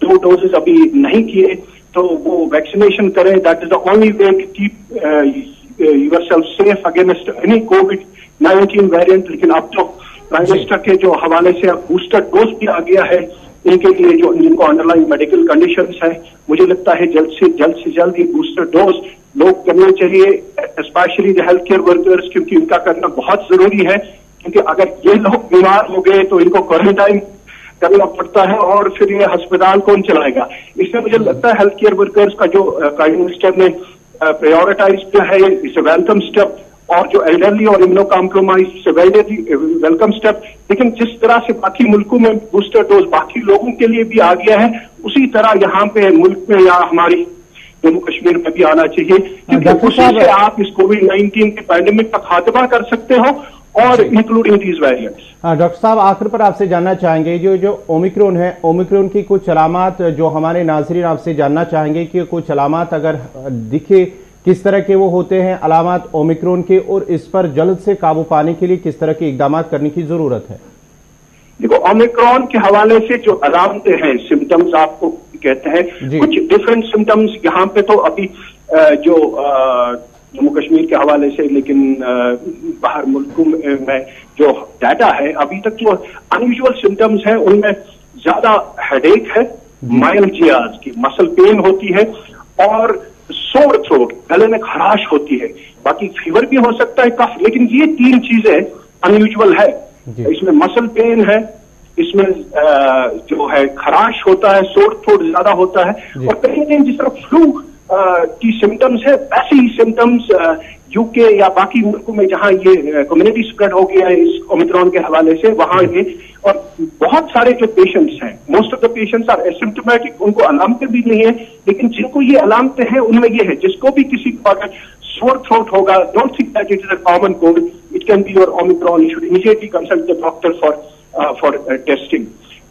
2 डोजेस अभी नहीं किए तो वो वैक्सीनेशन करें, that is the only way to keep yourself safe against any कोविड-19 वेरिएंट। लेकिन अब तो प्राइम मिनिस्टर के जो हवाले से अब बूस्टर डोज भी आ गया है इनके लिए जो जिनको अंडरलाइन मेडिकल कंडीशंस है, मुझे लगता है जल्द से जल्द ये बूस्टर डोज लोग करने चाहिए, specially the health care workers, क्योंकि इनका करना बहुत जरूरी है। क्योंकि अगर ये लोग बीमार हो गए तो इनको क्वारंटाइन करना पड़ता है और फिर ये अस्पताल कौन चलाएगा। इसमें मुझे लगता है हेल्थ केयर वर्कर्स का जो प्राइम मिनिस्टर ने प्रायोरिटाइज किया है, इट्स अ वेलकम स्टेप, और जो एल्डरली और इम्यूनो कॉम्प्रोमाइज वेलकम स्टेप। लेकिन जिस तरह से बाकी मुल्कों में बूस्टर डोज बाकी लोगों के लिए भी आ गया है, उसी तरह यहाँ पे मुल्क में या हमारी जम्मू कश्मीर में भी आना चाहिए, क्योंकि उसी से आप इस कोविड-19 के पैंडेमिक का खात्मा कर सकते हो और इंक्लूडिंग दीज वेरिएंट्स। डॉक्टर साहब, आखिर पर आपसे जानना चाहेंगे जो ओमिक्रॉन है, ओमिक्रॉन की कुछ अलामात जो हमारे नाज़रीन आपसे जानना चाहेंगे कि कुछ अलामात अगर दिखे किस तरह के वो होते हैं अलामात ओमिक्रॉन के, और इस पर जल्द से काबू पाने के लिए किस तरह के इकदाम करने की जरूरत है? देखो, ओमिक्रॉन के हवाले से जो अलामतें हैं, सिम्टम्स आपको कहते हैं, कुछ डिफरेंट सिम्टम्स यहाँ पे तो अभी जो जम्मू कश्मीर के हवाले से, लेकिन बाहर मुल्कों में जो डाटा है अभी तक जो अनयूजुअल सिम्टम्स हैं उनमें ज्यादा हेडेक है, माइल्जियाज की मसल पेन होती है और सोर थ्रोट, गले में खराश होती है। बाकी फीवर भी हो सकता है, कफ, लेकिन ये 3 चीजें अनयूजुअल है। इसमें मसल पेन है, इसमें जो है खराश होता है, सोर थ्रोट ज्यादा होता है, और कहीं ना कहीं जिस तरह फ्लू की सिम्टम्स है, वैसे ही सिम्टम्स यूके या बाकी मुल्कों में जहां ये कम्युनिटी स्प्रेड हो गया है इस ओमिक्रॉन के हवाले से, वहां ये और बहुत सारे जो पेशेंट्स हैं, most of the patients are asymptomatic, उनको अलामतें भी नहीं है, लेकिन जिनको ये अलामतें हैं उनमें ये है, जिसको भी किसी को अगर सोर थ्रोट होगा, don't think that it is a common cold, it can be your Omicron, you should immediately consult the doctor for testing.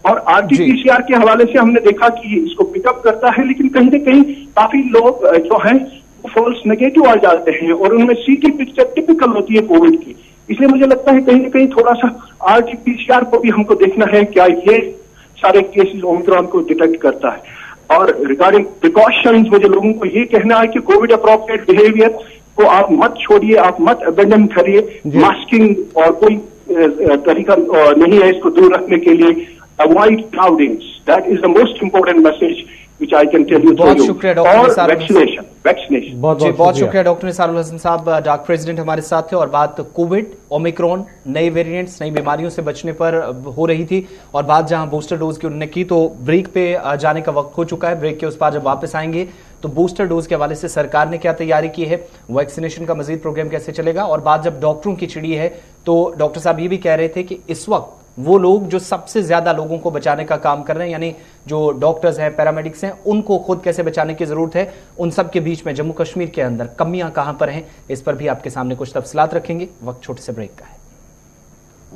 और आरटीपीसीआर के हवाले से हमने देखा कि इसको पिकअप करता है, लेकिन कहीं ना कहीं काफी लोग जो हैं फॉल्स नेगेटिव आ जाते हैं और उनमें सीटी पिक्चर टिपिकल होती है कोविड की। इसलिए मुझे लगता है कहीं ना कहीं थोड़ा सा आरटीपीसीआर को भी हमको देखना है, क्या ये सारे केसेस ओमिक्रॉन को डिटेक्ट करता है। और रिगार्डिंग प्रिकॉशंस, मुझे लोगों को ये कहना है कि कोविड अप्रोप्रिएट बिहेवियर को आप मत छोड़िए, आप मत अबेंडन करिए, मास्किंग और कोई तरीका नहीं है इसको दूर रखने के लिए। Avoid crowdings. That is the most important message which I can tell you. बहुत शुक्रिया डॉक्टर वैक्सीनेशन। बहुत शुक्रिया डॉक्टर निसारुल हसन साहब, डाक प्रेसिडेंट हमारे साथ थे और बात कोविड, ओमिक्रॉन, नए वेरिएंट्स, नई बीमारियों से बचने पर हो रही थी और बात जहां बूस्टर डोज की उन्होंने की। तो ब्रेक पे जाने का वक्त हो चुका है, ब्रेक के उस पार जब वापस आएंगे तो बूस्टर डोज के हवाले से सरकार ने क्या तैयारी की है, वैक्सीनेशन का मजीद प्रोग्राम कैसे चलेगा, और बात जब डॉक्टरों की छिड़ी है तो डॉक्टर साहब ये भी कह रहे थे कि इस वक्त वो लोग जो सबसे ज्यादा लोगों को बचाने का काम कर रहे हैं, यानी जो डॉक्टर्स हैं, पैरामेडिक्स हैं, उनको खुद कैसे बचाने की जरूरत है, उन सब के बीच में जम्मू कश्मीर के अंदर कमियां कहां पर हैं, इस पर भी आपके सामने कुछ तफसीलात रखेंगे। वक्त छोटे से ब्रेक का है।